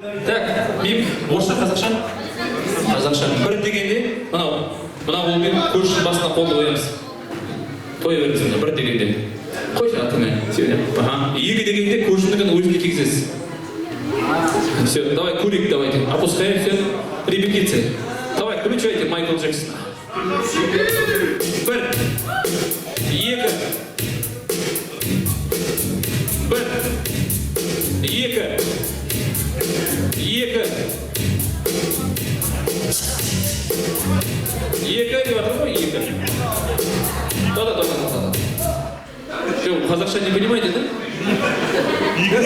Так, мим, орысша, қазақша? Қазақша. Бір дегенде, мына болмен көршінің басына қолды қоямыз. Қоя беріңіз мына, бір дегенде. Қойшы атыңа, ага. Екі дегенде көршінің өзіне кигізесіз. Все, давай, курик давайте. Опускаем все. Репетиция. Давай, включайте Майкл Джексона. Бір. Екі. Бір. Екі. Екі. Екі деп жатыр ғой, екі. Да. Что, қазақша не понимаете, да? Бір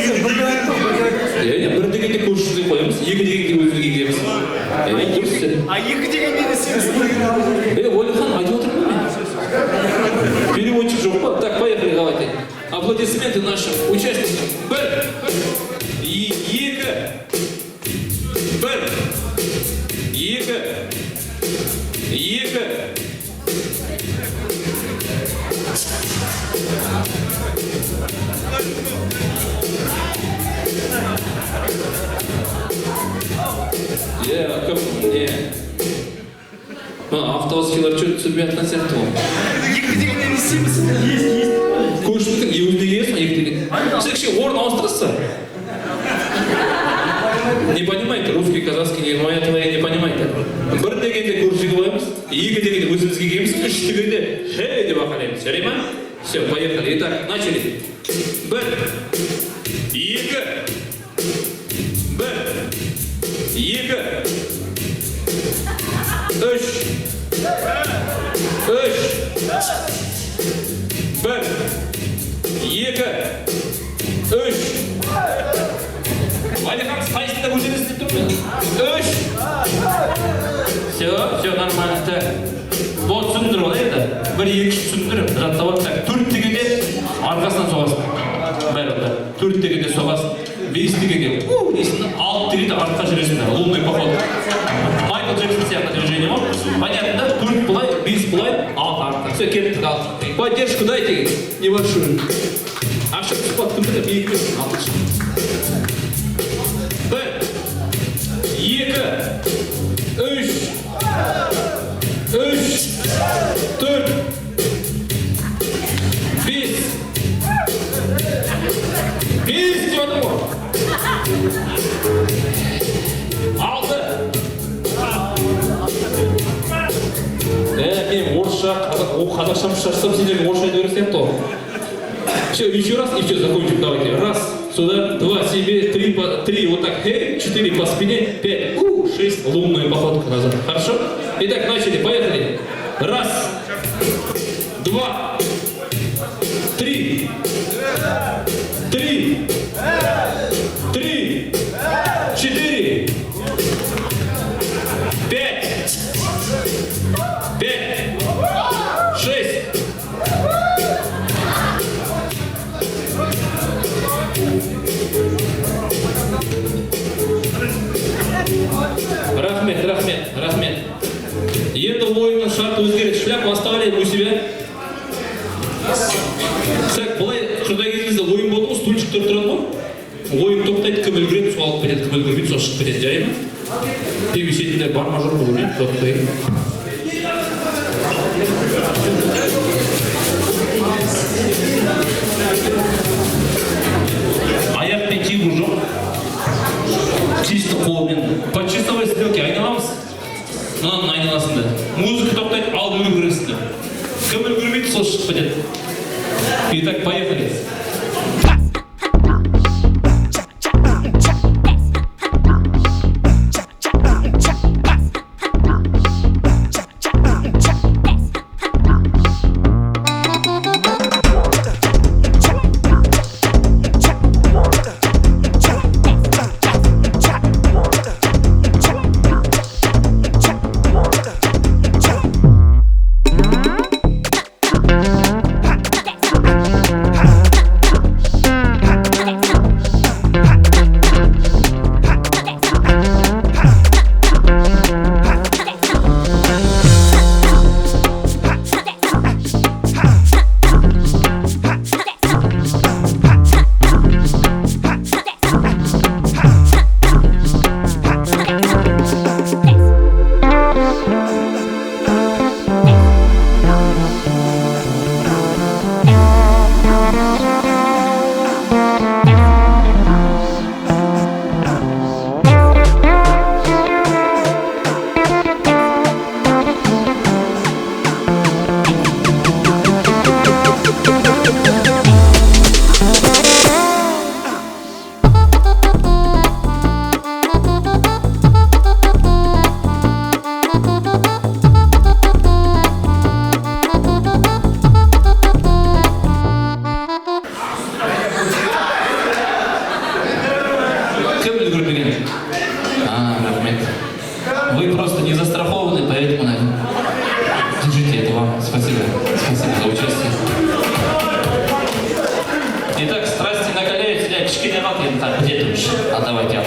дегенде көршісіне қоямыз, екі дегенде өзіне кигіземіз. А екі дегенде не сенсіз? Олехан, айтып отырмын мен. Переводчик жоқ па? Так, поехали, давайте. Аплодисменты нашим участникам. Бір. Екі. Бір. Екі. Екі. Автовазкилар что-то түсірмей жатқан сияқты ол. Екі дегенде не істейміз? Есть. Көршінің өзіне келесің, екі деген. Сіз кішкене орын ауыстырасыздар. Не понимаете, русский, казахский, не моя твоя не понимаете. Бір дегенде көршіге қоямыз, екі дегенде өзімізге келеміз, үш дегенде хей деп ақалаймыз. Жарай ма? Все, поехали. Итак, начали. Бір. Екі. Бір. Екі. Үш. Үш. Бір. Екі. Үш. Валихан, сайысында өзіңіз деп тұрмын. Үш. Все нормально. Так. Вот түсіндір ол енді. Бір екі түсіндіріп, жаттап так. Төрт дегенде арқасынан соғасың. Бәрі. Төрт дегенде соғасың. Бес дегенде. Алты дегенде артқа жүресің. Лунный поход. Майкл Джексон сияқты движение ма? Понятно, да? Төрт былай, бес былай, алты артқа. Все, кеттік алты. Поддержку дайте небольшую. Ашық сұхбат кімді де биік берсін. Алтыншы. Бір. Екі. Үш. Үш. Төрт. Бес. Бес деп жатыр ғой. Алты. Мен орысша, қазақшамды шашсам, сендерге орысша айта бересің сияқты ғой. Все, еще раз, и все, закончим, давайте. Раз, сюда, два, себе, три, вот так, четыре по спине, пять, шесть, лунная походка назад. Хорошо? Итак, начали, поехали. Раз, два, три, четыре, пять, шесть. Рахмет. Енді ойынның шарты өзгереді. Шляпу оставляем у себя. Так, былай қырдай кезімізде ойын болды ғой, стульчиктер тұрады ғой. Ойын тоқтайды, кім үлгереді, сол алып кетеді, кім үлгермейді, сол шығып кетеді, жарай ма? Тек шетінде бар ма жоқ білмеймін, тоқтайды. Аяқпен тегу жоқ. Чисто қолмен. По часовой стрелке айналамыз. Мынаның айналасында. Музыка тоқтайды, алып үлгересіңдер. Кім үлгермейді, сол шығып кетеді. Итак, поехали. Вы просто не застрахованы, поэтому, наверное. Держите это вам. Спасибо. Спасибо за участие. Итак, страсти накаляются, я кишки не так, где ты уж? Отдавайте.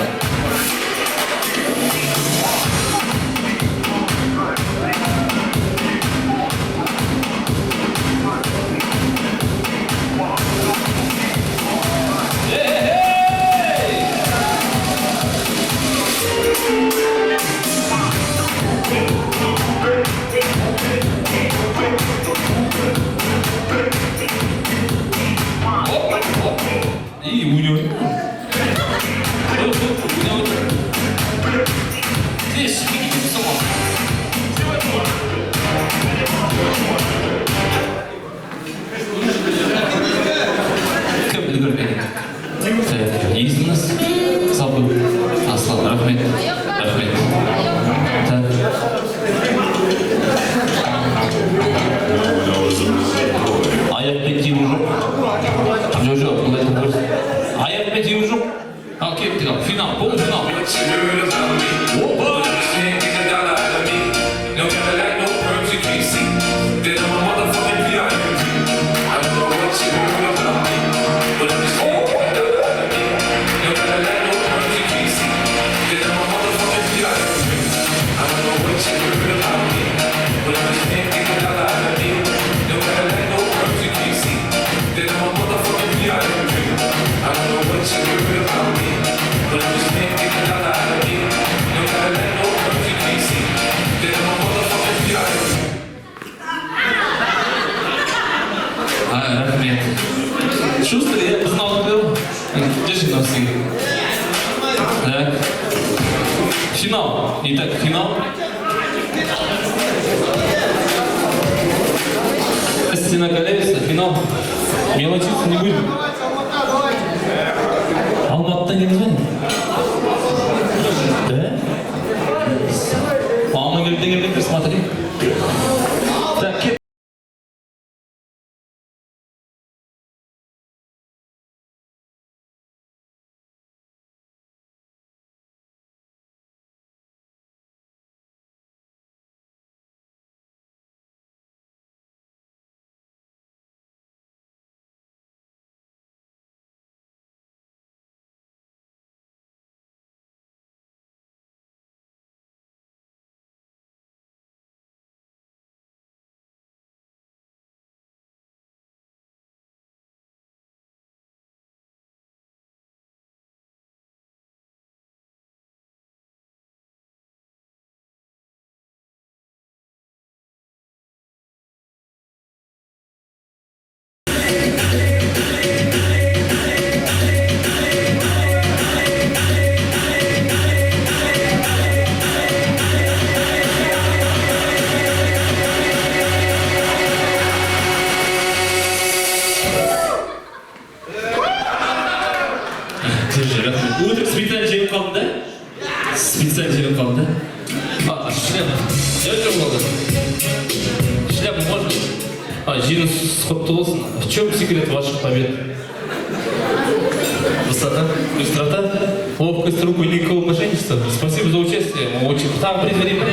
И у него. Здесь видите само. Кім білгір бені? Есіңіз забыл. Аслан, рахмет. Рахмет. Так. Аяқпен тию жоқ. Жоқ, бұл айтып дұрыс. Аяқпен тию жоқ. Ал кеттік ал. Финал, полуфинал. Рахмет. Шустрый, я знал, был. Держи носы. Так. Финал. Итак, финал. Стена колеса, финал. Мелочиться не будем. Алматыда не звонит? Да? Мама говорит, посмотри. Так, специально жеңіп қалдың да? Специально жеңіп қалдың да? Шляпа. Я жоқ болды. Шляпа можно? Жеңіс құтты болсын. В чем секрет ваших побед? Высота? Быстрота? Ловкость рук и никакого мошенничества? Спасибо за участие. Мы очень там предварительно.